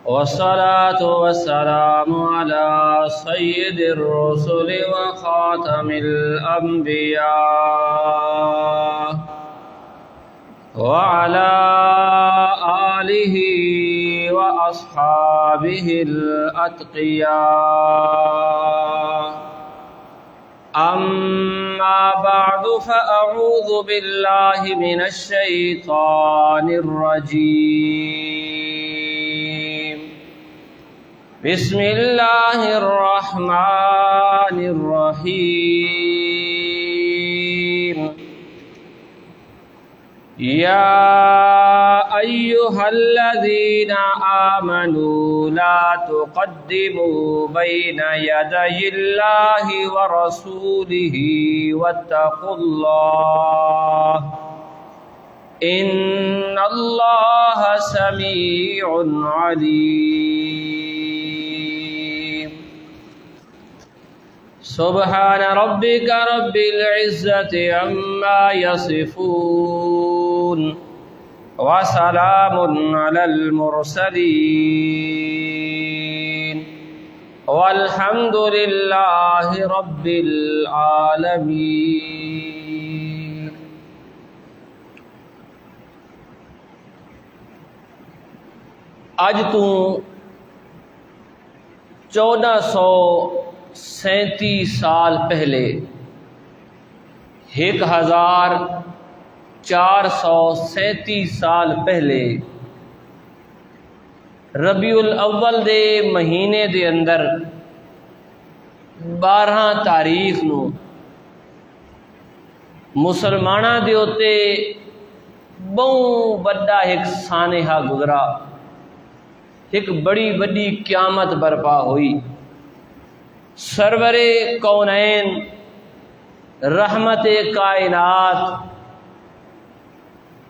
والصلاة والسلام على سيد الرسل وخاتم الأنبياء وعلى آله وأصحابه الأتقياء. أما بعد فأعوذ بالله من الشيطان الرجيم. بسم الله الرحمن الرحيم. يا أيها الذين آمنوا لا تقدموا بين يدي الله ورسوله واتقوا الله إن الله سميع عليم. سبحان ربك رب العزة عما يصفون وسلام على المرسلين والحمد لله رب العالمين. اج تو 1437 سال پہلے 1437 سال پہلے ربیع الاول دے مہینے دے اندر 12 تاریخ نو مسلماناں دے اُتے بہت بڑا ایک سانحہ گزرا، ایک بڑی بڑی قیامت برپا ہوئی. سرور کونین، رحمت کائنات،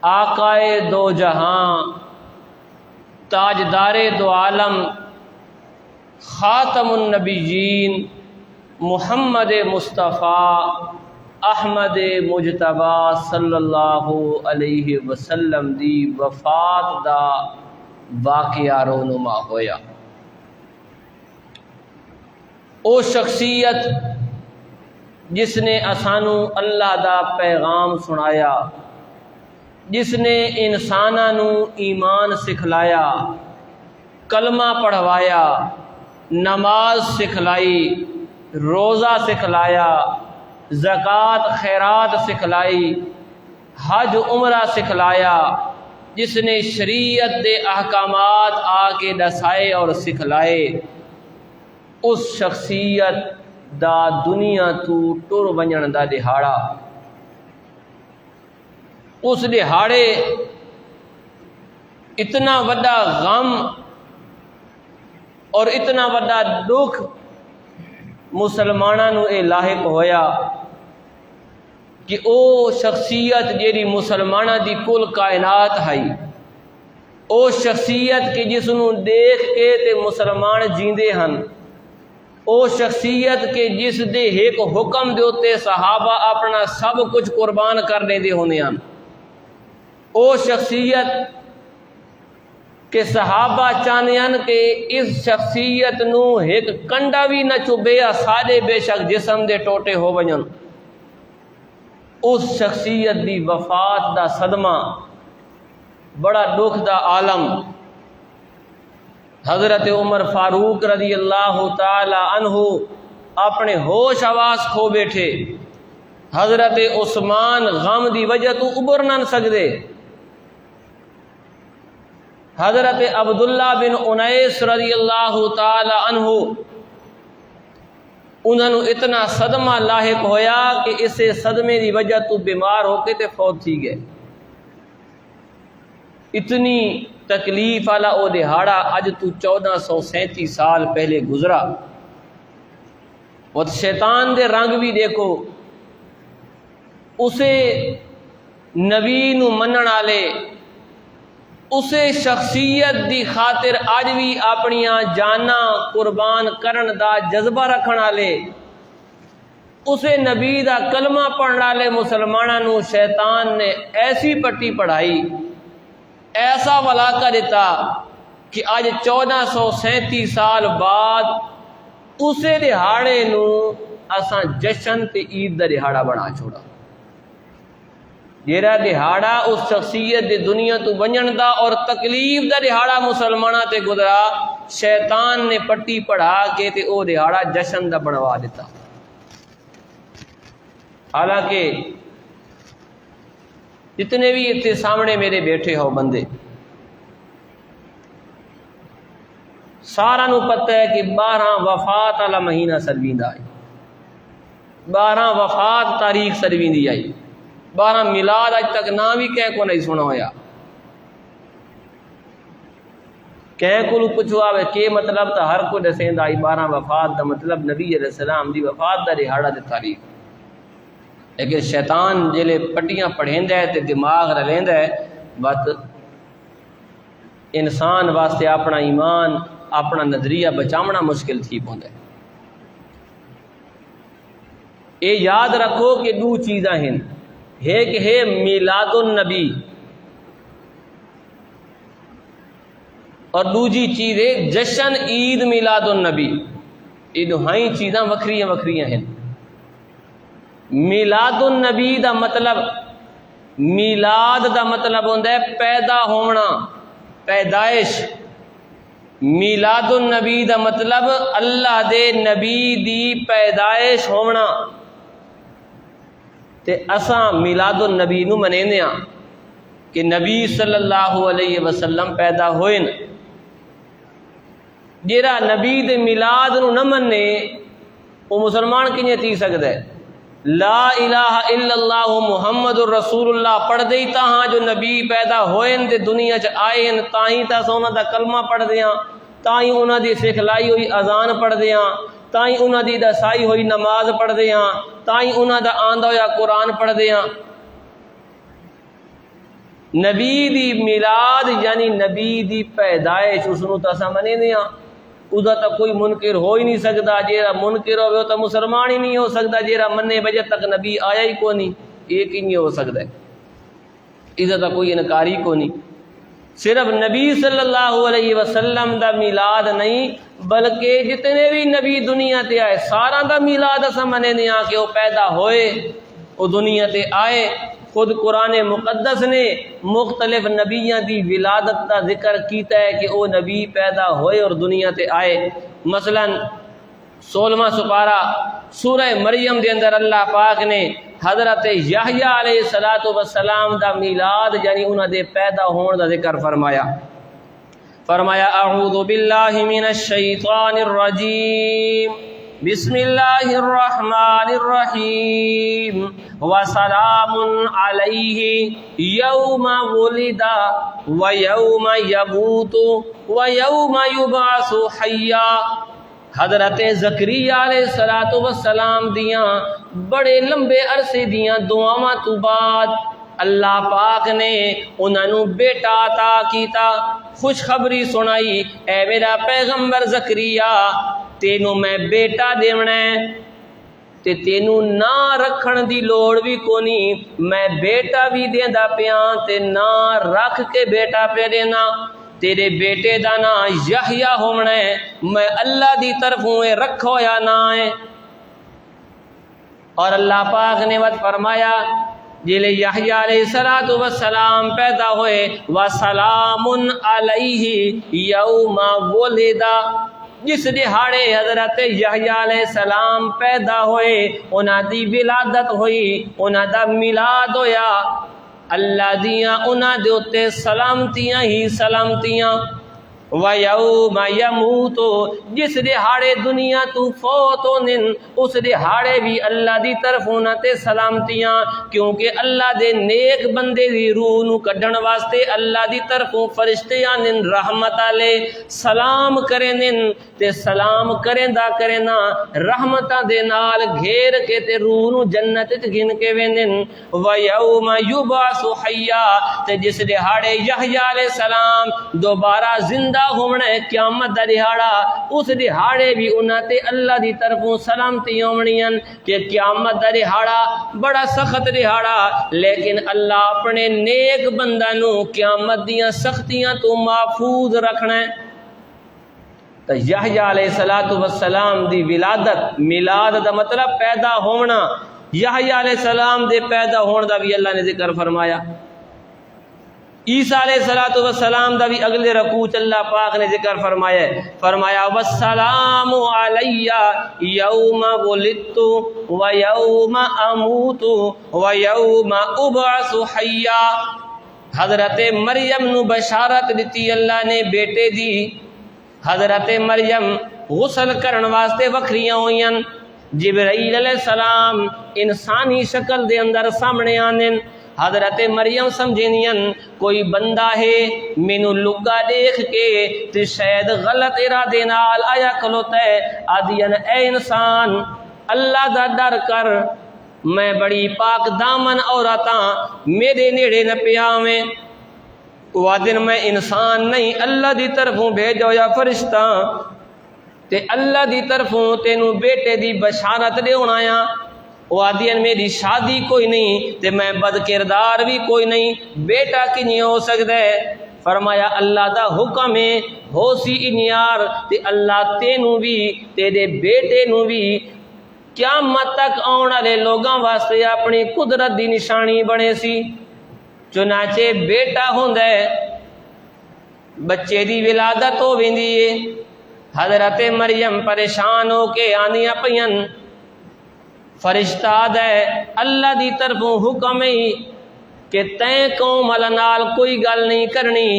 آقائے دو جہاں، تاجدار دو عالم، خاتم النبیین محمد مصطفیٰ احمد مجتبی صلی اللہ علیہ وسلم دی وفات دا واقعہ رونما ہویا. او شخصیت جس نے اسانو اللہ دا پیغام سنایا، جس نے انساناں ایمان سکھلایا، کلمہ پڑھوایا، نماز سکھلائی، روزہ سکھلایا، زکوٰۃ خیرات سکھلائی، حج عمرہ سکھلایا، جس نے شریعت دے احکامات آ کے دسائے اور سکھلائے، اس شخصیت دا دنیا تو ٹر ونجن دا دہاڑا. اس دہاڑے اتنا وڈا غم اور اتنا وڈا دکھ مسلماناں نو اے لاحق ہویا کہ او شخصیت جیڑی مسلماناں دی کل کائنات ہائی، او شخصیت کہ جس نو دیکھ کے تے مسلمان جیندے ہن، او شخصیت کہ جس دے ایک حکم دے اوتے صحابہ اپنا سب کچھ قربان کر دیندے ہونے ہن، او شخصیت کہ صحابہ چاہتے ہیں کہ اس شخصیت نو ایک کنڈا بھی نہ چبے سارے بے شک جسم دے ٹوٹے ہو ونجن. اس شخصیت دی وفات دا صدمہ بڑا دکھ دا عالم. حضرت عمر فاروق رضی اللہ تعالی عنہ اپنے ہوش حواس کھو بیٹھے. حضرت عثمان غم دی وجہ تو ابر نہ سکدے. حضرت عبداللہ بن انیس رضی اللہ تعالی عنہ انہوں اتنا صدمہ لاحق ہویا کہ اسے صدمے دی وجہ تو بیمار ہو کے تے فوت تھی گئے. اتنی تکلیف والا او دہاڑا اج تو 1437 سال پہلے گزرا. اور شیطان دے رنگ بھی دیکھو، اسے نبی نو منن والے، اسے شخصیت دی خاطر اج بھی اپنیاں جاناں قربان کرن دا جذبہ رکھن والے، اسے نبی دا کلمہ پڑھن والے مسلماناں نو شیطان نے ایسی پٹی پڑھائی ایسا ولاقہ دیتا کہ اج 1437 سال بعد اسے دہاڑے نو اساں جشن تے عید دا دہاڑا بنا چھوڑا. جیڑا دہاڑا اس شخصیت دی دنیا تو ونجن دا اور تکلیف دا دہاڑا مسلماناں تے گزرا، شیطان نے پٹی پڑھا کے تے او دہاڑا جشن دا بنوا دیتا. حالانکہ جتنے بھی اتنے سامنے میرے بیٹھے ہو بندے، سارا نو پتہ ہے کہ 12 وفات والا مہینہ سرویندہ آئی، 12 وفات تاریخ سرویندی آئی، 12 میلاد اج تک نہ بھی کہیں کو نہیں سنا ہویا. کہیں کو پوچھو آوے کہ مطلب تا ہر کو دسیں آئی 12 وفات دا مطلب نبی علیہ السلام دی وفات دا دہاڑا دی تاریخ. لیکن شیطان جلے پٹیاں پڑھیندا ہے تے دماغ رلیندا ہے، بات انسان واسطے اپنا ایمان اپنا نظریہ بچاونا مشکل تھی پوندا ہے. اے یاد رکھو کہ 2 چیزاں ہیں، ایک ہے میلاد النبی اور دوسری چیز ہے جشن عید میلاد النبی. یہ دوہائی چیزاں وکھریاں وکھریاں ہیں. میلاد النبی دا مطلب، میلاد دا مطلب ہوتا ہے پیدا ہونا، پیدائش. میلاد النبی دا مطلب اللہ دے نبی دی پیدائش ہونا. تے اساں میلاد النبی نو منیندے ہاں کہ نبی صلی اللہ علیہ وسلم پیدا ہوئے. جیڑا نبی دے میلاد نو نہ منے وہ مسلمان کیوں تھی سکتا ہے؟ لا الہ الا اللہ محمد الرسول اللہ پڑھ دے تا ہاں جو نبی پیدا ہوئے تے دنیا چ آئے تائیں تا سونا دا کلمہ پڑھ دیاں، تائیں انہاں دی سکھلائی ہوئی اذان پڑھ دیاں، تائیں انہاں دی دسائی ہوئی نماز پڑھ دیاں، تائیں انہاں دا آندا ہویا قرآن پڑھ دیاں. نبی دی میلاد یعنی نبی دی پیدائش اس نو تساں منے دیاں. ادا تک کوئی منکر ہو ہی نہیں سکتا. جیڑا منکر ہوئے تو مسلمان ہی نہیں ہو سکتا. جیڑا مننے بجے تک نبی آیا ہی کو نہیں، ایک ہی نہیں ہو سکتا ہے. ادا تک کوئی انکاری کو نہیں. صرف نبی صلی اللہ علیہ وسلم دا میلاد نہیں بلکہ جتنے بھی نبی دنیا تے آئے سارا دا میلاد اساں منے دیاں کہ وہ پیدا ہوئے، وہ دنیا تے آئے. خود قرآن مقدس نے مختلف نبیاں دی ولادت کا ذکر کیتا ہے کہ وہ نبی پیدا ہوئے اور دنیا تے آئے. مثلا 16واں سپارہ سورہ مریم دے اندر اللہ پاک نے حضرت یحییٰ علیہ السلام دا میلاد یعنی انہاں دے پیدا ہون دا ذکر فرمایا. فرمایا اعوذ باللہ من الشیطان الرجیم بسم اللہ الرحمن الرحیم وسلام علیہ یوم ولد ویوم یموت ویوم یبعث حیا. حضرت زکریا علیہ السلام دیاں بڑے لمبے عرصے دیاں دعاواں تو بعد اللہ پاک نے انہاں نو بیٹا عطا کیتا. خوشخبری سنائی، اے میرا پیغمبر زکریا تینوں میں بیٹا دیونا ہے تے تینوں نہ رکھن دی لوڑ بھی کونی، میں بیٹا بھی دیندا پیاں تے نہ رکھ کے بیٹا پہ دینا. تیرے بیٹے دا نا یحییٰ ہونا ہے، میں اللہ دی طرفوں رکھو یا نہ ہے. اور اللہ پاک نے وقت فرمایا جلے یحییٰ علیہ السلام پیدا ہوئے وسلام علیہ یوم ولد، جس دہاڑے حضرت یحییٰ علیہ السلام پیدا ہوئے انہاں دی ولادت ہوئی، انہاں دا میلاد ہویا. اللہ دیاں انہاں دے اتے سلامتیاں ہی سلامتیاں. وَيَوْمَ يَمُوتُ، جس دہاڑے دنیا تو فوت ہونن اس دہاڑے بھی اللہ دی طرف انہاں تے سلامتیاں، کیونکہ اللہ دے نیک بندے دی روح نو کڈن واسطے اللہ دی طرفوں فرشتے آنن رحمت والے سلام کرنن تے سلام کریندا کرنا رحمتاں دے نال گھیر کے تے روح نو جنت وچ گن کے ویندن. وَيَوْمَ يُبْعَثُ حَيًّا، تے جس دہاڑے یحییٰ علیہ السلام دوبارہ زندہ پیدا ہونا ہے قیامت دا دہاڑا، اس دہاڑے بھی انہاں تے اللہ دی طرفوں سلامتی ہونیاں کہ قیامت دا دہاڑا بڑا سخت دہاڑا، لیکن اللہ اپنے نیک بندہ نو قیامت دیاں سختیاں تو محفوظ رکھنا ہے۔ تو یحییٰ علیہ السلام دی ولادت، میلاد دا مطلب پیدا ہونا، یحییٰ علیہ السلام دے پیدا ہونے دا بھی اللہ نے ذکر فرمایا۔ عیسیٰ علیہ السلام دا بھی اگلے رکوع اللہ پاک نے ذکر فرمایا ہے، فرمایا والسلام علی یوم ولدت و یوم اموت و یوم ابعث حیا۔ حضرت مریم نو بشارت دیتی اللہ نے بیٹے دی، حضرت مریم غسل کرن واسطے وکھریاں ہوئیاں، جبرائیل علیہ السلام انسانی شکل دے اندر سامنے آنے، حضرت مریم سمجھینیاں کوئی بندہ ہے مینو لگا دیکھ کے تے شاید غلط ارادے نال آیا کھلوتا ہے، آدیاں اے انسان اللہ دا ڈر کر، میں بڑی پاک دامن عورتاں میرے نیڑے نہ پیاویں، وہ دن میں انسان نہیں اللہ دی طرفوں بھیجو یا فرشتہ تے اللہ دی طرفوں تینوں بیٹے دی بشارت دے آیا، وہ آدین میری شادی کوئی نہیں تے میں بد کردار بھی کوئی نہیں، بیٹا کنی ہو سکتا ہے؟ فرمایا اللہ دا حکم ہے ہو سی انیار تے اللہ تینوں بھی تیرے بیٹے نو بھی قیامت تک آنے والے لوگاں واسطے اپنی قدرت دی نشانی بنے سی۔ چنانچہ بیٹا ہوندا ہے، بچے دی ولادت ہو ویندی ہے، حضرت مریم پریشان ہو کے آنیاں پیاں، فرشتہ دے اللہ دی طرفوں حکم ہے کہ تیں قوم والا نال کوئی گل نہیں کرنی،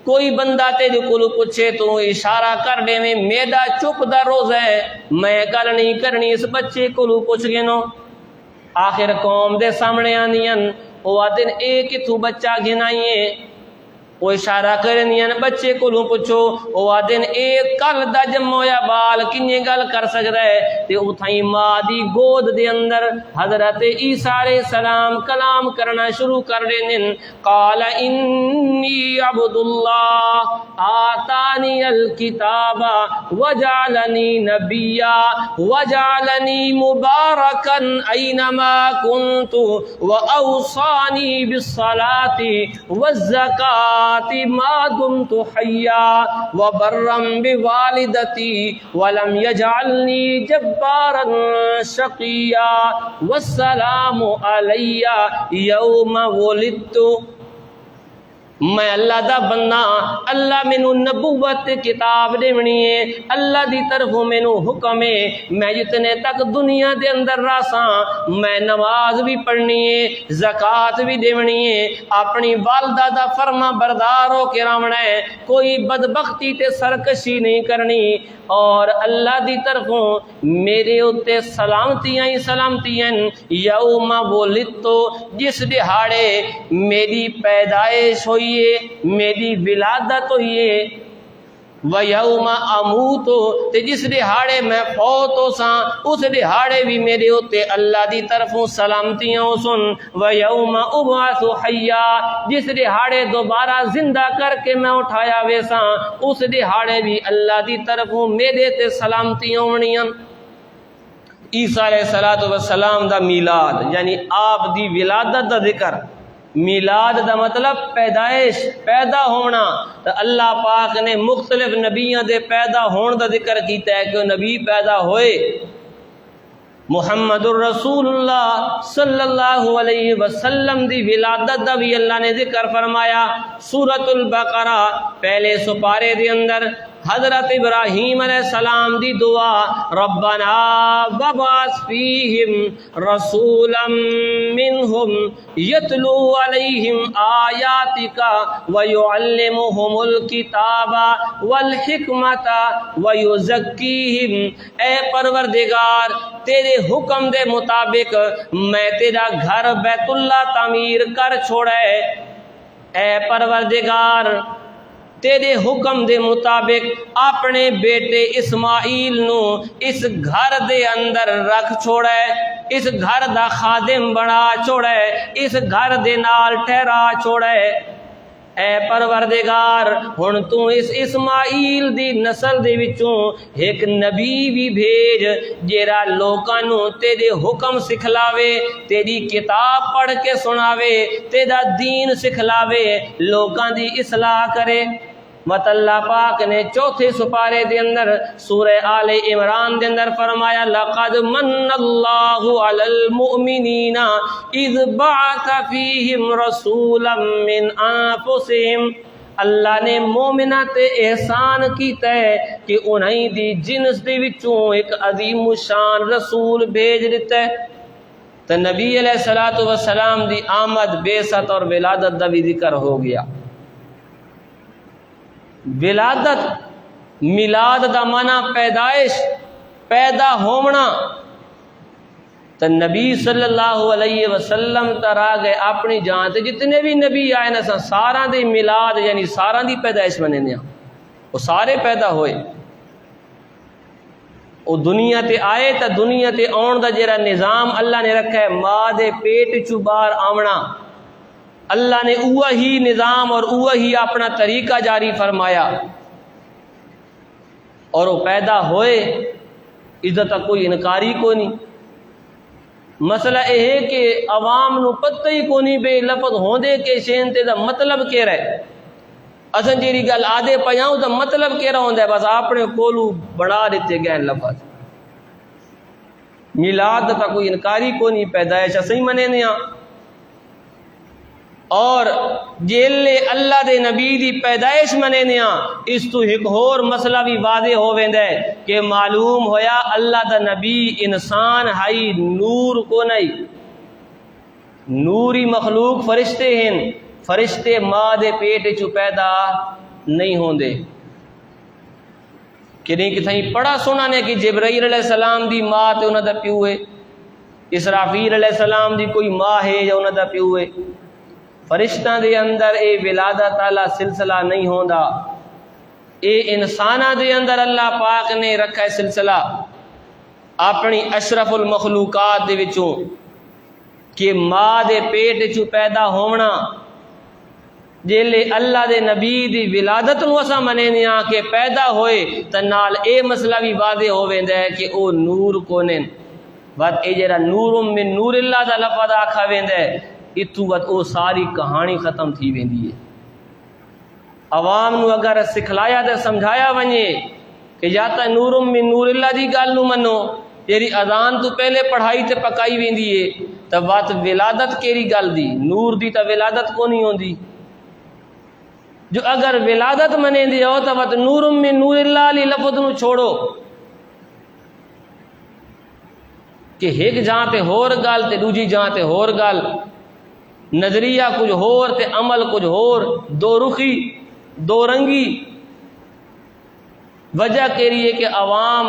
کوئی بندہ تیرے کولو پوچھے تو اشارہ کر دے میں میرا چپ دا روز ہے، میں گل نہیں کرنی اس بچے کولو پوچھ گنو۔ آخر قوم دے سامنے آنیاں، وہ دن ایک تو بچہ گنائیے، وہ اشارہ کرنیاں بچے کولوں پوچھو، وہ دن ایک کل دا جمویا بال کنی گل کر سکتا ہے، تے اتھائی ماں دی گود دے اندر حضرت عیسیٰ علیہ السلام کلام کرنا شروع کر دین، قال انی عبد اللہ آتانی الکتاب وجعلنی نبیا وجعلنی مبارکا اینما کنت واوصانی بالصلاة والزکاة ما دمت حیا وبرا بوالدتی ولم یجعلنی جبارا شقیا والسلام علی یوم ولدت۔ میں اللہ دا بندہ، اللہ مینو نبوت کتاب دیونی ہے، اللہ دی طرفوں مینو حکم ہے، میں جتنے تک دنیا دے اندر راساں میں نماز بھی پڑھنی ہے، زکوٰۃ بھی دیونی ہے، اپنی والدہ دا فرما بردار ہو کے رہنا ہے، کوئی بدبختی تے سرکشی نہیں کرنی، اور اللہ دی طرفوں میرے اوتے سلامتیاں ہی سلامتیاں یوم ولدت، جس دہاڑے میری پیدائش ہوئی ہے، میری ولادت ہوئی ہے، وَيَوْمَ أَمُوتُ تے جس دہاڑے میں فوت ہو ساں اس دہاڑے بھی میرے ہوتے اللہ دی طرفوں سلامتیاں ہو سن، وَيَوْمَ أُبْعَثُ حَيًّا جس دہاڑے دوبارہ زندہ کر کے میں اٹھایا ویساں اس دہاڑے بھی اللہ دی طرفوں میرے تے سلامتیاں ہونیاں۔ عیسیٰ علیہ السلام دا میلاد یعنی آپ دی ولادت دا ذکر، میلاد دا مطلب پیدائش، پیدا ہونا، تو اللہ پاک نے مختلف نبیوں دے پیدا ہون دا ذکر کیتا ہے کہ نبی پیدا ہوئے۔ محمد الرسول اللہ صلی اللہ علیہ وسلم دی ولادت دا بھی اللہ نے ذکر فرمایا۔ سورۃ البقرہ پہلے سپارے دے اندر حضرت ابراہیم علیہ السلام دی دعا، ربنا وبعث فیہم رسولا منہم یتلو علیہم آیاتک ویعلمہم الکتاب والحکمت ویزکیہم۔ اے پروردگار تیرے حکم دے مطابق میں تیرا گھر بیت اللہ تعمیر کر چھوڑے، اے پروردگار تیرے حکم دے مطابق اپنے بیٹے اسماعیل نو اس گھر دے اندر رکھ چھوڑے، اس گھر دا خادم بنا چھوڑے، اس گھر دے نال ٹھہرا چھوڑے۔ اے پروردگار ہن تو اس اسماعیل دی نسل دے وچوں ایک نبی بھی بھیج جیڑا لوکاں نوں تیرے حکم سکھلاوے، تیری کتاب پڑھ کے سناوے، تیرا دین سکھلاوے، لوکاں دی اصلاح کرے۔ مت اللہ پاک نے چوتھے سپارے دے اندر سورہ آل عمران دے اندر فرمایا لقد من اللہ علی المؤمنین اذ بعث فیہم رسولا من انفسہم، اللہ نے مومنہ تے احسان کیتا ہے کہ انہیں دی جنس دے وچوں ایک عظیم الشان رسول بھیج دیتا ہے۔ تو نبی علیہ السلام دی آمد، بعثت اور ولادت دا بھی ذکر ہو گیا۔ ولادت، میلاد دا معنی پیدائش، پیدا ہونا۔ تو نبی صلی اللہ علیہ وسلم ترا گئے اپنی جان تے جتنے بھی نبی آئے نا سارا دے میلاد یعنی سارا دی پیدائش مننے وہ سارے پیدا ہوئے۔ وہ دنیا تے آئے تو دنیا تے آن دا جیرا نظام اللہ نے رکھا ہے، ماں دے پیٹ چو باہر آونا، اللہ نے وہی نظام اور وہی اپنا طریقہ جاری فرمایا، اور وہ پیدا ہوئے، عزت کوئی انکاری کو نہیں۔ مسئلہ یہ ہے کہ عوام نو پتہ ہی کو نہیں بے لفظ ہوندے کے شین تے دا مطلب کہہ رہے، اساں جیڑی گل آدھے پیاؤں دا مطلب کہہ رہا ہوندا ہے، بس اپنے کولو بڑھا دیتے گئے لفظ۔ میلاد تا کوئی انکاری کو نہیں، پیدائش اسیں منے نیا، اور جیلے اللہ دے نبی دی پیدائش منے نیا، اس تو ایک اور مسئلہ بھی واضح ہو ویندا ہے کہ معلوم ہویا اللہ دا نبی انسان ہائی، نور کو نہیں، نوری مخلوق فرشتے ہیں، فرشتے ماں دے پیٹ چو پیدا نہیں ہوندے۔ کہ نہیں کہ تھیں پڑھا سنا نے کہ جبرائیل علیہ السلام دی ماں تے انہاں دا پیو ہے، اسرافیل علیہ السلام دی کوئی ماں ہے یا انہاں دا پیو ہے۔ فرشتہ دے اندر اے ولادت والا سلسلہ نہیں ہوندا، اے انسانہ دے اندر اللہ پاک نے رکھا ہے سلسلہ اپنی اشرف المخلوقات دے وچوں، کہ ماں دے پیٹ چو پیدا ہونا۔ جیلے اللہ دے نبی دی ولادت نو اسا منینیاں کہ پیدا ہوئے، تے نال اے مسئلہ بھی واضح ہو ویندا ہے کہ او نور کونن، بات اے جڑا نور من نور اللہ دا لفظ آکھا ویندا ہے، اتو وقت او ساری کہانی ختم تھی ویندی ہے۔ عوام نو اگر سکھلایا تے سمجھایا ونجے کہ یا تا نور من نور اللہ دی گل نو منو، تیری اذان تو پہلے پڑھائی تے پکائی ویندی ہے، تے وقت ولادت کیری گل دی، نور دی تے ولادت کو نہیں ہوندی۔ جو اگر ولادت منے دی ہو تو وقت نور من نور اللہ علی لفظ نو چھوڑو، کہ ایک جہاں تے ہور گل تے دوجی جہاں تے ہور گل، نظریہ کچھ ہور تے عمل کچھ ہور، دو رخی دو رنگی۔ وجہ کیری ہے کہ عوام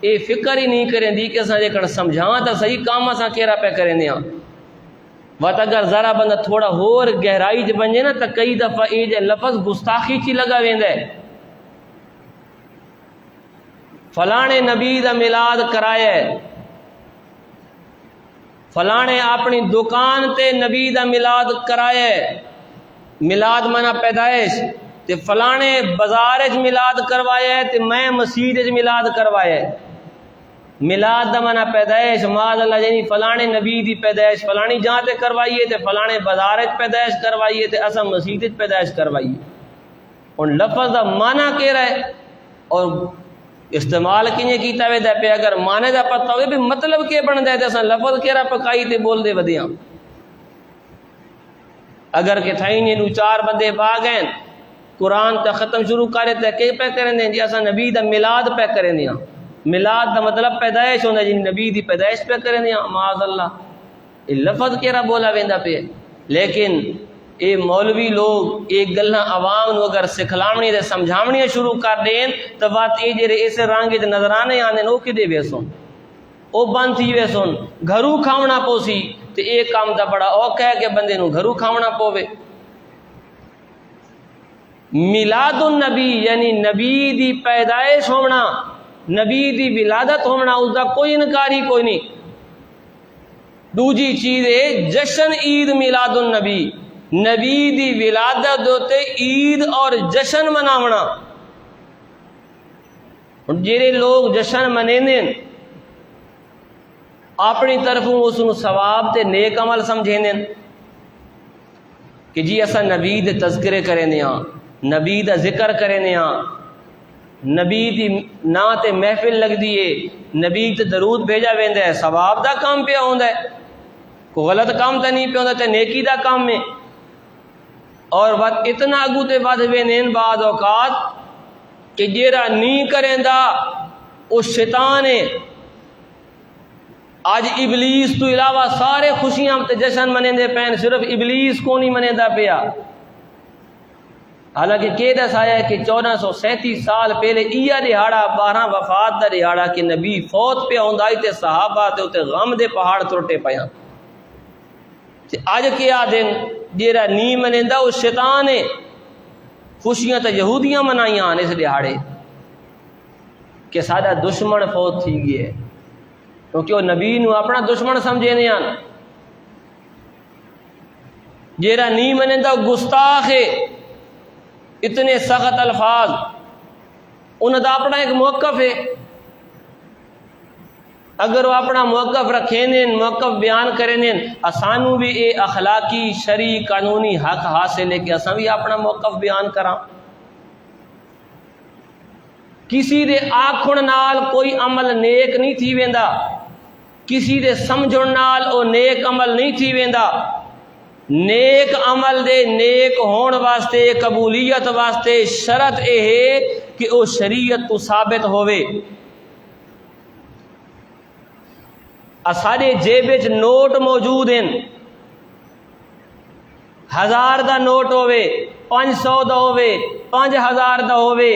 اے فکر ہی نہیں کریں دی کہ اساں جے کڑ سمجھاں تا صحیح کام اساں کیرا پہ کریں دیاں۔ وقت اگر ذرا بندہ تھوڑا ہور گہرائی چ بنجے نا تو کئی دفعہ اے جے لفظ گستاخی چی لگا ویندا ہے۔ فلانے نبی دا میلاد کرایا ہے، فلانے اپنی دکان تے نبی دا میلاد کرایا ہے، میلاد منا پیدائش، تے فلانے بازار وچ میلاد کروایا ہے تے میں مسجد وچ میلاد کروایا ہے۔ میلاد دا منا پیدائش، معاذ اللہ یعنی فلانے نبی دی پیدائش فلانی جہاں تے کروائیے تے فلانے بازار وچ پیدائش کروائیے تے اساں مسجد وچ پیدائش کروائیے۔ ان لفظ دا معنی کہہ رہا ہے اور استعمال کینے کیتا وے پہ، اگر معنی دا پتہ ہوئے بھی مطلب کیا بندا ہے تے اساں لفظ کیرا پکائی تے بول دے ودیاں۔ اگر کہ تھائیں نو چار بندے باغیں قرآن تا ختم شروع کرے تے کہ پہ کریں دیں جی اساں نبی دا میلاد پہ کریں دیں، میلاد دا مطلب پیدائش ہونا جی نبی دی پیدائش پہ کریں دیں، معاذ اللہ یہ لفظ کیرا بولا ویندا پہ۔ لیکن اے مولوی لوگ ایک گلہ عوام نو اگر سکھلاونی تے سمجھاونی شروع کر دین تو بات اے جڑے اس رنگ وچ نظرانے آندے او کدے ویسوں او بند تھی ویسوں، گھروں کھاونا پوسی تے اے کام دا بڑا اوکھا ہے کہ بندے نو گھروں کھاونا پوے۔ میلاد النبی یعنی نبی دی پیدائش ہونا، نبی دی ولادت ہونا، اس دا کوئی انکاری کوئی نہیں۔ دوجی چیز ہے جشن عید میلاد النبی، نبی دی ولادت ہوتے عید اور جشن مناونا. جڑے لوگ جشن منیندے اپنی طرفوں اس نو ثواب تے نیک عمل سمجھیندے کہ جی اسا نبی دے تذکرے کریندے ہاں، نبی دا ذکر کریندے ہاں، نبی دی نا تے محفل لگدی ہے، نبی تے درود بھیجا ویندا ہے، ثواب دا کام پیا ہوندا ہے، کوئی غلط کام تے نہیں پیا ہوندا، تے نیکی دا کام ہے. اور اتنا اگو تے ود وینین بعد اوقات کہ جیڑا نہیں کریندا وہ شیطان ہے. آج ابلیس تو علاوہ سارے خوشیاں تے جشن منیندے پین، صرف ابلیس کو نہیں منیندا پیا. حالانکہ کہ دسایا ہے کہ 1437 سال پہلے ایہ دہاڑا 12 وفات دا دہاڑا کہ نبی فوت پہ ہوندا تے صحابہ تے تے غم دے پہاڑ ترٹے پیاں. تے اج کیا دن جیڑا نہیں منیندا وہ شیطان ہے. خوشیاں تے یہودیاں منائیاں اس دہاڑے کہ ساڈا دشمن فوت تھی گیا ہے، کیونکہ وہ نبی نو اپنا دشمن سمجھے نے آن. جیڑا نہیں منیندا وہ گستاخ ہے. اتنے سخت الفاظ، انہوں دا اپنا ایک موقف ہے. اگر وہ اپنا موقف رکھیں موقف بیان کریں اسانو بھی اے اخلاقی شرعی قانونی حق حاصل ہے کہ اساں بھی اپنا موقف بیان کراں. کسی دے آکھن نال کوئی عمل نیک نہیں تھی ویندا، کسی دے سمجھن نال او نیک عمل نہیں تھی ویندا. نیک عمل دے نیک ہون واسطے، قبولیت واسطے شرط اے ہے کہ او شریعت تو ثابت ہوئے. ساڈے جیب وچ نوٹ موجود ہیں، 1000 دا نوٹ ہوئے، 500 دا ہوئے، 5000 دا ہوئے،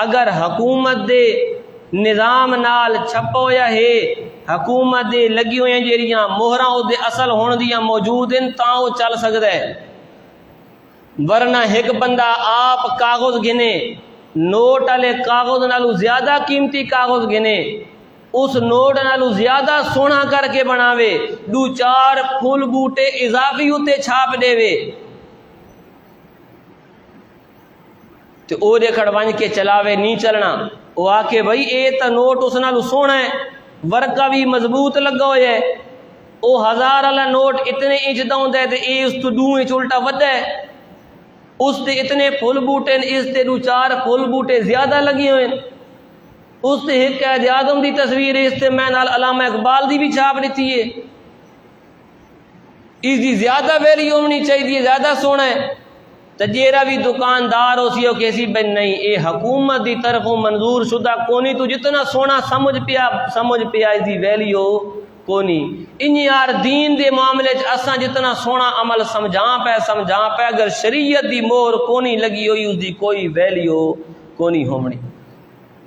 اگر حکومت دے نظام نال چھپا ہویا ہے، حکومت دے لگی ہوئی جیڑیاں مہراں دے اصل ہون دیاں موجود ہیں تاں وہ چل سکدا ہے. ورنہ ایک بندہ آپ کاغذ گنے، نوٹ والے کاغذ نالوں زیادہ قیمتی کاغذ گنے، اس نوٹ نالوں زیادہ سونا کر کے بناوے، 2-4 پھول بوٹے اضافی اتے چھاپ دے وے تے او دے کھڑوانج کے چلاوے نہیں چلنا. وہ آ کے بھائی اے تا نوٹ اس نالوں سونا ہے، ورقہ بھی مضبوط لگا ہویا ہے، او 1000 والا نوٹ اتنے انچ دا ہوندا ہے تے اے اس تو 2 انچ الٹا ودا ہے، اس تے اتنے پھل بوٹے اس تے 2-4 پھل بوٹے زیادہ لگے ہوئے، اس تے ایک قائد اعظم دی تصویر ہے، اس تے میں نال علامہ اقبال دی بھی چھاپ دیتی ہے. اس دی زیادہ ویلیو ہونی چاہیے، زیادہ سونا ہے. تے جیڑا بھی دکاندار ہو سی او کیسی بن نہیں اے حکومت دی طرفوں منظور شدہ کونی، تو جتنا سونا سمجھ پیا اس دی ویلیو کونی. ان یار دین دے معاملے چ اساں جتنا سونا عمل سمجھاں پہ اگر شریعت دی مہر کونی لگی ہوئی اس دی کوئی ویلیو کونی ہونی.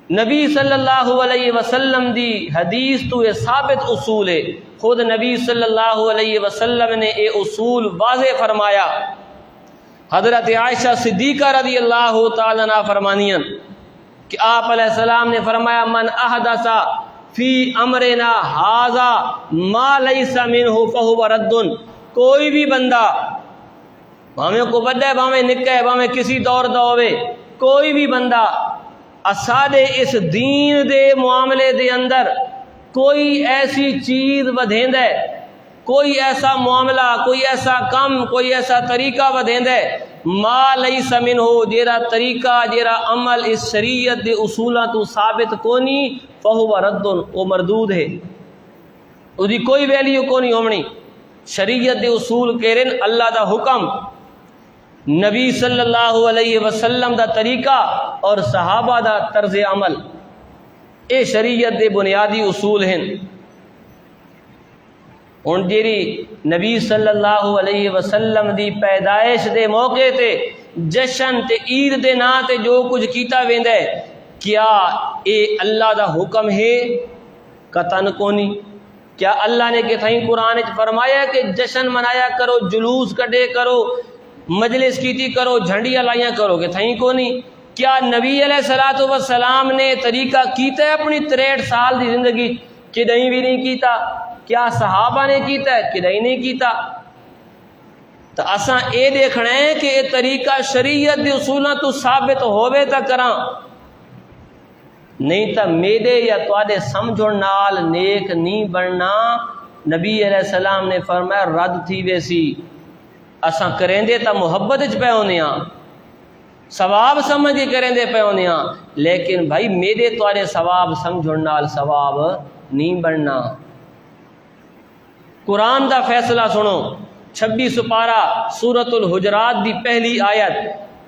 نبی صلی اللہ علیہ وسلم دی حدیث تو یہ ثابت اصول ہے. خود نبی صلی اللہ علیہ وسلم نے یہ اصول واضح فرمایا. حضرت عائشہ صدیقہ رضی اللہ تعالیٰ عنہ فرمانیاں کہ آپ علیہ السلام نے فرمایا من احدث فی امرنا ھذا ما لیس منہ فہو رد. کوئی بھی بندہ بھاویں کو بڑا ہے بھاویں نکا ہے بھاویں کسی دور دا ہوئے، کوئی بھی بندہ اساڈے اس دین دے معاملے دے اندر کوئی ایسی چیز ودھیندا ہے، کوئی ایسا معاملہ، کوئی ایسا کام، کوئی ایسا طریقہ ودھیندا ہے ما لیس منہ، جیڑا طریقہ جیڑا عمل اس شریعت دے اصولاں تو ثابت کونی فہو رد، وہ مردود ہے، اس دی کوئی ویلیو کونی ہونی. شریعت دے اصول کہہ رہے اللہ دا حکم، نبی صلی اللہ علیہ وسلم دا طریقہ اور صحابہ دا طرز عمل، اے شریعت دے بنیادی اصول ہیں. ہن جیڑی نبی صلی اللہ علیہ وسلم دی پیدائش دے موقع تے جشن تے عید دے نا تے جو کچھ کیتا ویندا ہے، کیا اے اللہ دا حکم ہے؟ قطعاً کونی. کیا اللہ نے کہ تھیں قرآن وچ فرمایا کہ جشن منایا کرو، جلوس کڈے کرو، مجلس کیتی کرو، جھنڈیاں لائیاں کرو، کہ تھیں کونی. کیا نبی علیہ الصلوۃ والسلام نے طریقہ کیتا ہے اپنی 63 سال دی زندگی؟ کہ نہیں بھی نہیں کیتا. کیا صحابہ نے کیتا ہے؟ کہ نہیں کیتا. تو اساں اے دیکھنا ہے کہ یہ طریقہ شریعت دے اصولاں تو ثابت ہووے تا کراں، نہیں تا میرے یا تواڈے سمجھن نال نیک نہیں بننا۔ نبی علیہ السلام نے فرمایا رد تھی ویسی، اساں کریندے تا محبت وچ پے ہونے ہاں، ثواب سمجھ کے کریندے پے ہونے ہاں، لیکن بھائی میرے تواڈے ثواب سمجھن نال ثواب نہیں بننا۔ قرآن دا فیصلہ سنو، 26 پارہ سورۃ الحجرات دی پہلی آیت،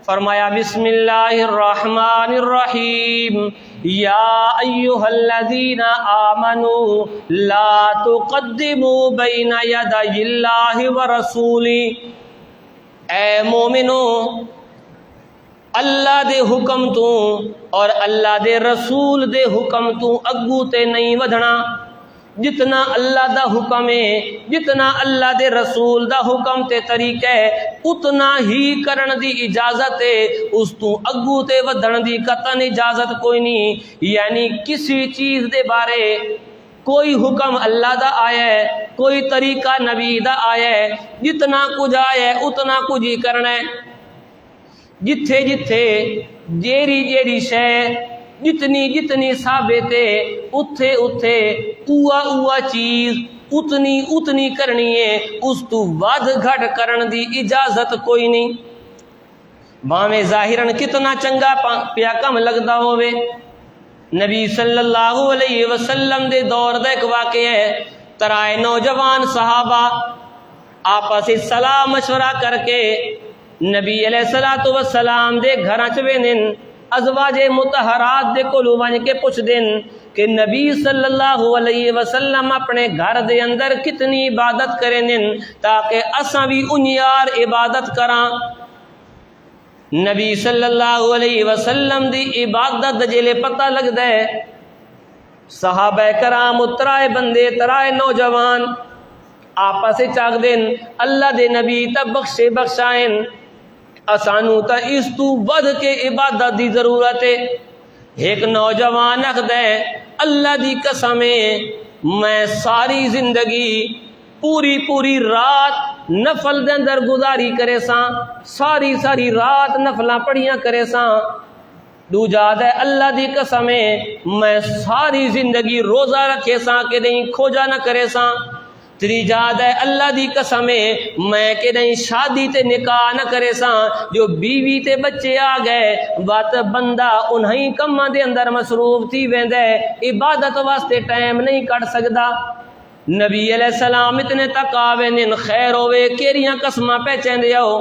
فرمایا بسم اللہ الرحمن الرحیم یا ایہا الذین آمنوا لا تقدموا بین یدی اللہ ورسولہ، اے مومنو اللہ دے حکم تو اور اللہ دے رسول دے حکم تو اگو تے نہیں ودھنا، جتنا اللہ دا حکم ہے، جتنا اللہ دے رسول دا حکم تے طریقہ ہے اتنا ہی کرن دی اجازت ہے، اس تو اگو تے ودھن دی قطعاً اجازت کوئی نہیں۔ یعنی کسی چیز دے بارے کوئی حکم اللہ دا آیا ہے، کوئی طریقہ نبی دا آیا ہے، جتنا کچھ آیا ہے اتنا کچھ ہی کرنا ہے، جتھے جتھے جیڑی جیڑی شے جتنی جتنی ثابت ہے اتھے اتھے اوہ چیز اتنی کرنی ہے، اس تو ود گھٹ کرن دی اجازت کوئی نہیں، باویں ظاہراً کتنا چنگا پیا کم لگدا ہوئے۔ نبی صلی اللہ علیہ وسلم دے دور دا ایک واقعہ ہے، ترائے نوجوان صحابہ آپس وچ صلاح مشورہ کر کے نبی علیہ السلام دے گھراں چ ویندن، ازواج مطہرات دے کولوں ون کے پوچھ دین کہ نبی صلی اللہ علیہ وسلم اپنے گھر دے اندر کتنی عبادت کریں دن تاکہ اساں بھی انیار عبادت کراں۔ نبی صلی اللہ علیہ وسلم دی عبادت جلے پتہ لگدا ہے، صحابہ کرام ترائے بندے ترائے نوجوان آپس چاک دین اللہ دے نبی تا بخشے بخشائیں، اسانو تا اس تو ود کے عبادت دی ضرورت ہے۔ ایک نوجوان آخدا ہے اللہ دی قسم ہے میں ساری زندگی پوری رات نفل دے اندر گزاری کرے ساں، ساری رات نفلاں پڑھیاں کرے ساں۔ دوجا دے اللہ دی قسم ہے میں ساری زندگی روزہ رکھے ساں کہ نہیں کھوجا نہ کرے ساں۔ تیجا دے اللہ دی قسم ہے میں کہ نہیں شادی تے نکاح نہ کرے ساں، جو بیوی تے بچے آ گئے بات بندہ انہی کماں دے اندر مصروف تھی ویندے، عبادت واسطے ٹائم نہیں کٹ سکدا۔ نبی علیہ السلام اتنے تک آوے خیر ہوئے کیریاں قسماں پہ چیندے ہو،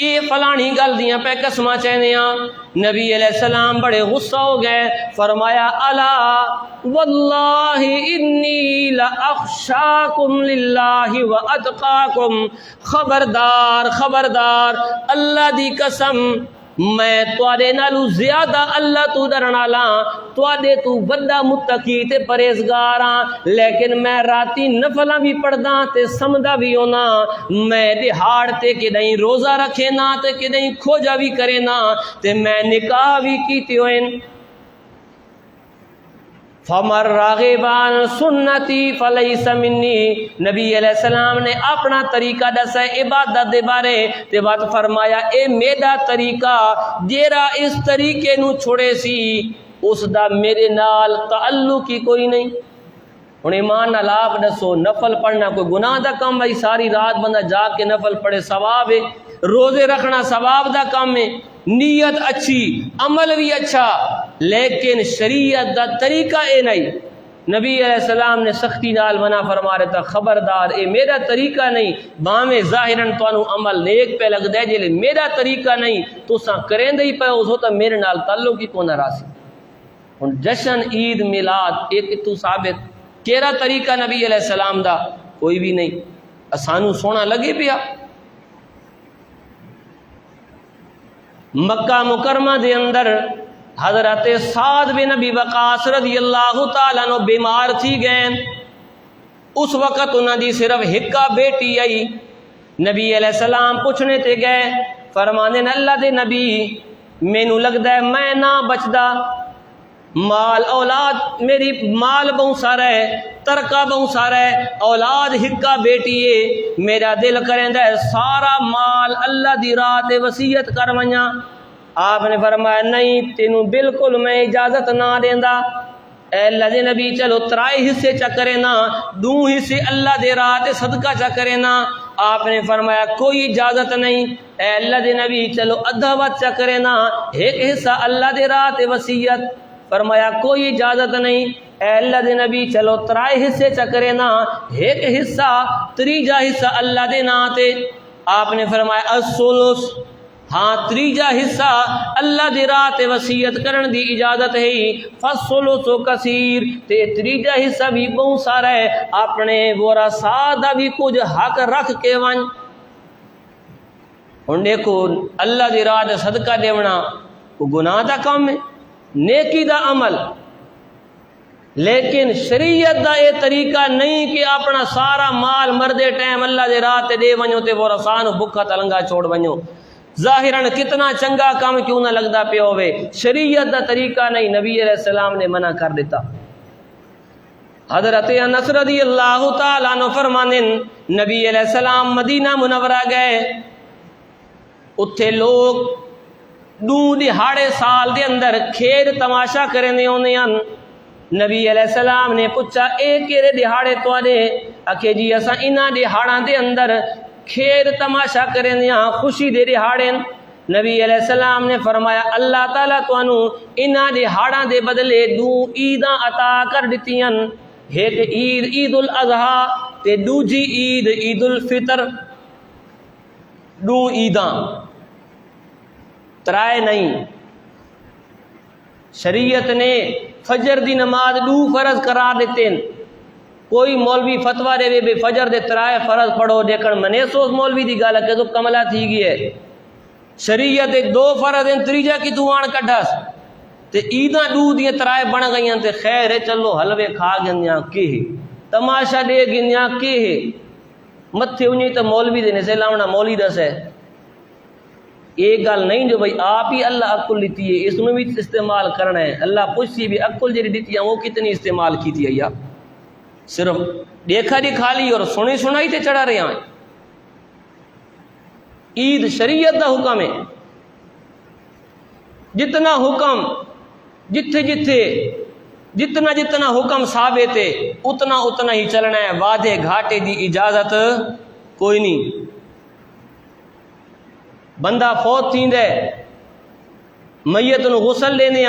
اے فلانی گل دیاں پہ قسماں چیندے ہاں۔ نبی علیہ السلام بڑے غصہ ہو گئے، فرمایا الا واللہ انی لاخشاکم للہ واتقاکم، خبردار اللہ دی قسم میں تواڈے نالوں زیادہ اللہ تو ڈرن والا، تواڈے تو بڑا متقی تے پرہیزگار ہاں، لیکن میں راتی نفلاں بھی پڑھدا تے سمدا بھی ہونا، میں دہاڑ تے کہ نہیں روزہ رکھے نا تے کہ نہیں کھوجا بھی کرے نا تے میں نکاح بھی کیتے ہوئے۔ فمر راغبان سنتی فلیس منی، نبی علیہ السلام نے اپنا طریقہ دسا عبادت دے بارے تے بات فرمایا اے میرا طریقہ جیرا اس طریقے نو چھوڑے سی اس دا میرے نال تعلق ہی کوئی نہیں۔ ہن ایمان نال آپ دسو نفل پڑھنا کوئی گناہ دا کام ہے؟ ساری رات بندہ جا کے نفل پڑھے ثواب ہے، روزے رکھنا ثواب دا کام ہے، نیت اچھی عمل بھی اچھا، لیکن شریعت دا طریقہ اے نہیں۔ نبی علیہ السلام نے سختی نال منع فرما رہا تھا خبردار اے میرا طریقہ نہیں، باویں ظاہراً تانوں عمل نیک پہ لگدا ہے جے میرا طریقہ نہیں تساں کریندے ہی پے ہو تو میرے نال تعلق ہی کون راسی۔ ہن جشن عید میلاد ایک تو ثابت کیڑا طریقہ نبی علیہ السلام دا؟ کوئی بھی نہیں، سانو سونا لگے پیا۔ مکہ مکرمہ دے اندر حضرت سعد بن نبی وقاص رضی اللہ تعالیٰ عنہ بیمار تھی گئے، اس وقت انہاں دی صرف ہکا بیٹی آئی، نبی علیہ السلام پوچھنے تے گئے، فرمانے اللہ دے نبی مینوں لگدا ہے میں نہ بچدا، مال اولاد میری مال بہت سارا ہے، ترکہ بہت سارا ہے، اولاد ہکا بیٹی ہے، میرا دل کریندا ہے سارا مال اللہ دی راہ تے وصیت کر ونجاں۔ آپ نے فرمایا نہیں، تینوں بالکل میں اجازت نہ دیندا۔ اے اللہ دے نبی چلو 3 حصے چکرے نا، 2 حصے اللہ دے راہ تے صدقہ چکرے نا۔ آپ نے فرمایا کوئی اجازت نہیں۔ اے اللہ دے نبی چلو ادھا وقت چکرے نا، 1 حصہ اللہ دے راہ تے وصیت۔ فرمایا کوئی اجازت نہیں۔ اے اللہ دے نبی چلو 3 حصے چکرے نا، 1 حصہ 3 حصہ اللہ دے نا تے۔ آپ نے فرمایا الثلث، ہاں 3 حصہ اللہ دی راہ تے وصیت کرن دی اجازت ہے۔ فالثلث کثیر، تے 3 حصہ بھی بہت سارا ہے، اپنے ورثا دا بھی کچھ حق رکھ کے ون۔ ہن دیکھو اللہ دی راہ تے صدقہ دیونا کو گناہ دا کام ہے، نیکی دا عمل، لیکن شریعت دا یہ طریقہ نہیں کہ اپنا سارا مال مردے ٹائم اللہ دے راہ تے دے ونجو تے ورثا نو بکھا تلنگا چھوڑ ونجو۔ ظاہراً کتنا چنگا کام کیوں نہ لگدا پیا ہوئے، شریعت دا طریقہ نہیں، نبی علیہ السلام نے منع کر دیتا۔ حضرت انس رضی اللہ تعالیٰ عنہ فرمانے نبی علیہ السلام مدینہ منورہ گئے، اتھے لوگ 2 دہاڑے سال دے اندر کھیل تماشا کرنے ہونے ہیں۔ نبی علیہ السلام نے پوچھا اے کیڑے دہاڑے تواڈے؟ آکھے جی اساں انہاں دہاڑاں دے اندر کھیل تماشا کرنے ہاں، خوشی دے دہاڑے۔ نبی علیہ السلام نے فرمایا اللہ تعالیٰ تانوں انہاں دہاڑاں دے بدلے 2 عیداں عطا کر دتیاں، ایک عید عید الاضحیٰ تے دوجی عید عید الفطر۔ 2 عیداں، 3 نہیں۔ شریعت نے فجر دی نماز 2 فرض قرار دیتے ہیں۔ کوئی مولوی فتویٰ دے بے فجر دے 3 فرض پڑھو، دیکھن منے سوز مولوی دی گال کہ تو کملہ تھی گئی ہے۔ شریعت 2 فرض ہیں، 3 کی تو آن کٹھاس تے عیداں 2 دیاں 3 بن گئیاں تے خیر ہے چلو حلوے کھا گنیاں کی ہے، تماشا دے گنیاں کی ہے، متھے انہیں تو مولوی دے سے لاؤنا مولی دس ہے۔ یہ گل نہیں جو بھائی آپ ہی اللہ عقل لیتی ہے، اس میں بھی استعمال کرنا ہے۔ اللہ پوچھی بھی عقل جی دیتی ہے وہ کتنی استعمال کی تھی یا صرف دیکھا دکھا لی اور سنی سنائی تے چڑھا رہے ہیں۔ عید شریعت دا حکم ہے، جتنا حکم جتھے جتھے جتنا جتنا حکم ثابت ہے اتنا اتنا ہی چلنا ہے، وعدے گھاٹے دی اجازت کوئی نہیں۔ بندہ فوت تھیندے میت نو غسل دینے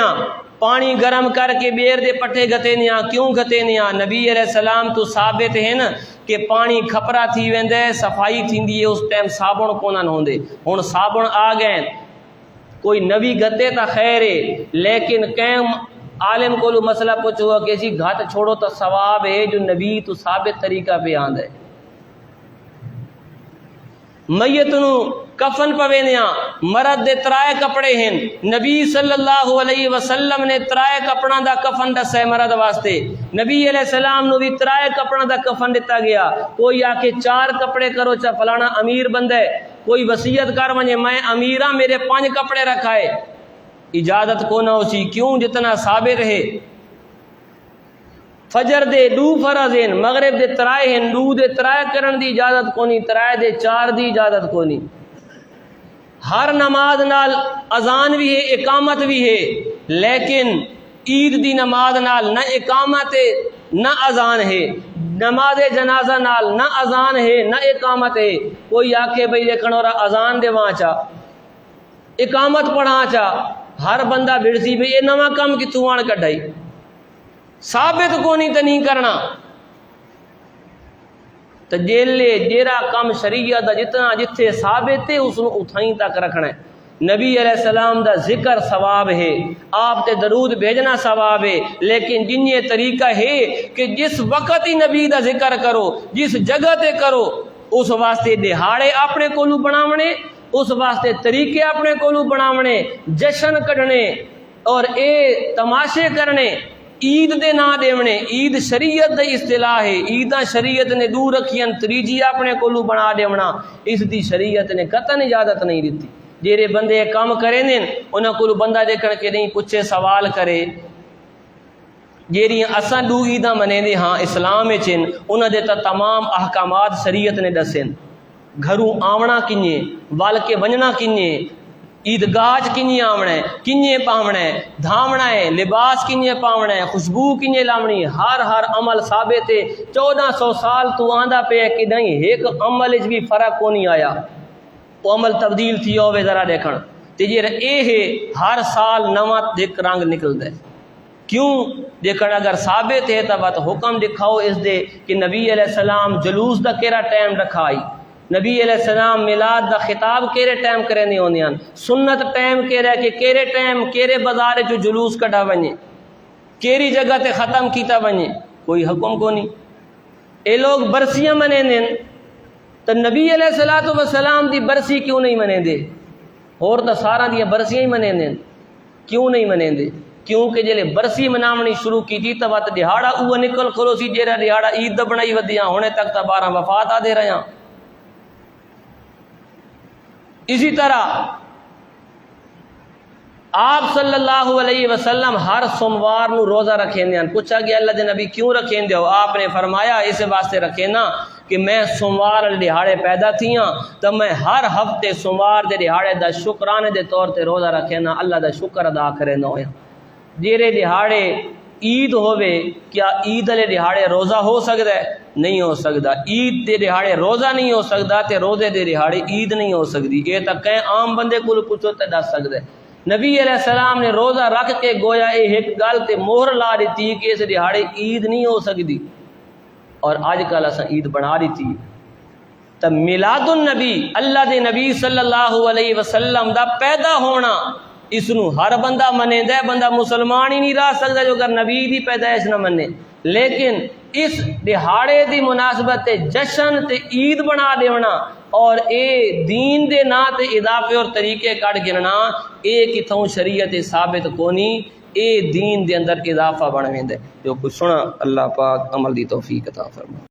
پانی گرم کر کے بیر دے پٹھے گتے نیا، کیوں گتے نیا؟ نبی علیہ السلام تو ثابت ہے نا کہ پانی کھپرا تھی ویندے صفائی تھیندی ہے، اس ٹائم صابن کونن ہوندے، ہن صابن آ گئے، کوئی نبی گتے تا خیر ہے، لیکن کیم عالم کو مسئلہ پوچھو کہ اسی گھات چھوڑو تو ثواب ہے جو نبی تو ثابت طریقہ پہ آند ہے۔ میت نو کفن پوینیاں، مرد دے 3 کپڑے ہیں، نبی صلی اللہ علیہ وسلم نے 3 کپڑا دا کفن دسے مرد واسطے، نبی علیہ السلام نو بھی 3 کپڑا دا کفن دیتا گیا۔ کوئی آ کے 4 کپڑے کرو چا فلانا امیر بندہ ہے، کوئی وصیت کر ونجے میں امیراں میرے 5 کپڑے رکھائے، اجازت کو نہ اسی، کیوں؟ جتنا ثابت ہے۔ فجر دے 2 فرض ہیں، مغرب دے 3 ہیں، 2 دے 3 کرن دی اجازت کو نہیں، 3 دے 4 دی اجازت کو نہیں۔ ہر نماز نال اذان بھی ہے، اقامت بھی ہے، لیکن عید دی نماز نال نہ اقامت ہے نہ اذان ہے، نماز جنازہ نال نہ اذان ہے نہ اقامت ہے۔ کوئی آ کے بھئی دیکھن اور اذان دے وہاں چا اقامت پڑھا چا، ہر بندہ بڑسی بھئی یہ نواں کام کی تو آن کڈھائی، ثابت کو نہیں تو نہیں کرنا۔ تو جیلے جیرا کام شریعت دا جتنا جتھے ثابت ہے اس کو اتھائیں تک رکھنا ہے۔ نبی علیہ السلام دا ذکر ثواب ہے، آپ تے درود بھیجنا ثواب ہے، لیکن جن یہ طریقہ ہے کہ جس وقت ہی نبی دا ذکر کرو، جس جگہ تے کرو، اس واسطے دہاڑے اپنے کولو بناونے، اس واسطے طریقے اپنے کولو بناونے، جشن کڈنے اور اے تماشے کرنے، عید دے نا دیونے۔ عید شریعت دے اصطلاح ہے، عیداں شریعت نے دور رکھیاں، تریجی اپنے کولو بنا دیونا اس دی شریعت نے قطعاً اجازت نہیں دیتی۔ جیرے بندے کام کرے نے انہاں کولو بندہ دیکھن کے نہیں پوچھے سوال کرے، جیڑیاں اساں دو عیداں منیندے ہاں اسلام وچ انہاں دے تا تمام احکامات شریعت نے دسن، گھروں آونا کنجے، وال کے ونجنا کنجے، عیدگاہ کنجے آونا ہے، کنجے پاونا ہے، دھاونا ہے، لباس کنجے پاونا ہے، خوشبو کنجے لاونی ہے، ہر عمل ثابت ہے۔ 1400 سال تو آندا پہ کہ نہیں ایک عمل وچ بھی فرق کو نہیں آیا، وہ عمل تبدیل تھی ہوئے ذرا دیکھن تے جے اے ہے ہر سال نواں ایک رنگ نکلدا ہے۔ کیوں دیکھن اگر ثابت ہے تو بات حکم دکھاؤ اس دے کہ نبی علیہ السلام جلوس دا کیڑا ٹائم رکھائی، نبی علیہ السلام میلاد دا خطاب کیڑے ٹائم کرنے ہوندے ہیں، سنت ٹائم کیڑا کہ کیڑے ٹائم کیڑے بازار جو جلوس کڈا ونجے، کیڑی جگہ تے ختم کیتا ونجے، کوئی حکم کو نہیں۔ اے لوگ برسیاں منیندے تو نبی علیہ السلام دی برسی کیوں نہیں منیندے؟ اور تو سارا دیا برسیاں ہی منیندے، کیوں نہیں منیندے؟ کیونکہ جلے برسی مناونی شروع کی تھی تو وقت دہاڑا اوہ نکل کھلو سی جیڑا دہاڑا عید دا بنائی ودیاں ہونے تک تا 12 وفات آ دے رہے ہیں۔ اسی طرح آپ صلی اللہ علیہ وسلم ہر سوموار نو روزہ رکھیں دے ہیں۔ پوچھا گیا اللہ دے نبی کیوں رکھیں دے ہو؟ آپ نے فرمایا اس واسطے رکھیں نا کہ میں سوموار دہاڑے پیدا تھیاں تو میں ہر ہفتے سوموار دے دہاڑے دا شکرانے دے طور تے روزہ رکھیں نا، اللہ دا شکر ادا کرے نہ ہویا۔ جیرے دہاڑے عید ہوئے کیا عید والے دہاڑے روزہ ہو سکتا ہے؟ نہیں ہو سکتا۔ عید دے دہاڑے روزہ نہیں ہو سکتا تے روزے دے دہاڑے عید نہیں ہو سکتی۔ یہ تو کہیں عام بندے کو پوچھو تے دس سکتا ہے۔ نبی علیہ السلام نے روزہ رکھ کے گویا یہ ایک گل تے مہر لا دیتی کہ اس دہاڑے عید نہیں ہو سکتی، اور آج کل اساں عید بنا دیتی۔ تو میلاد النبی اللہ دے نبی صلی اللہ علیہ وسلم دا پیدا ہونا اس نو ہر بندہ منیندا ہے، بندہ مسلمان ہی نہیں رہ سکتا جو اگر نبی دی پیدائش نہ منے۔ لیکن اس دہاڑے دی مناسبت جشن تے عید بنا دینا اور اے دین دے نا تے اضافے اور طریقے کٹ گننا، اے کتھوں شریعت ثابت کونی، اے دین دے اندر اضافہ بن ویندے۔ جو کچھ سنا اللہ پاک عمل دی توفیق عطا فرمائے۔